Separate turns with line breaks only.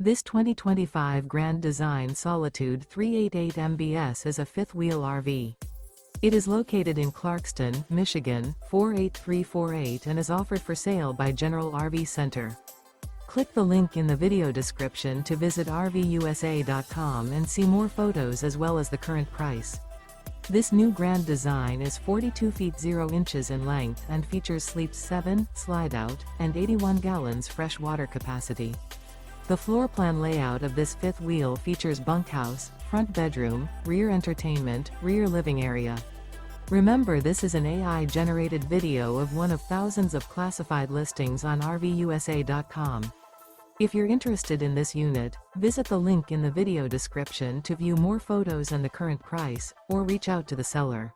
This 2025 Grand Design Solitude 388 MBS is a fifth-wheel RV. It is located in Clarkston, Michigan, 48348 and is offered for sale by General RV Center. Click the link in the video description to visit RVUSA.com and see more photos as well as the current price. This new Grand Design is 42 feet 0 inches in length and features sleeps 7, Slideout, and 81 gallons fresh water capacity. The floor plan layout of this fifth wheel features bunkhouse, front bedroom, rear entertainment, rear living area. Remember, this is an AI-generated video of one of thousands of classified listings on RVUSA.com. If you're interested in this unit, visit the link in the video description to view more photos and the current price, or reach out to the seller.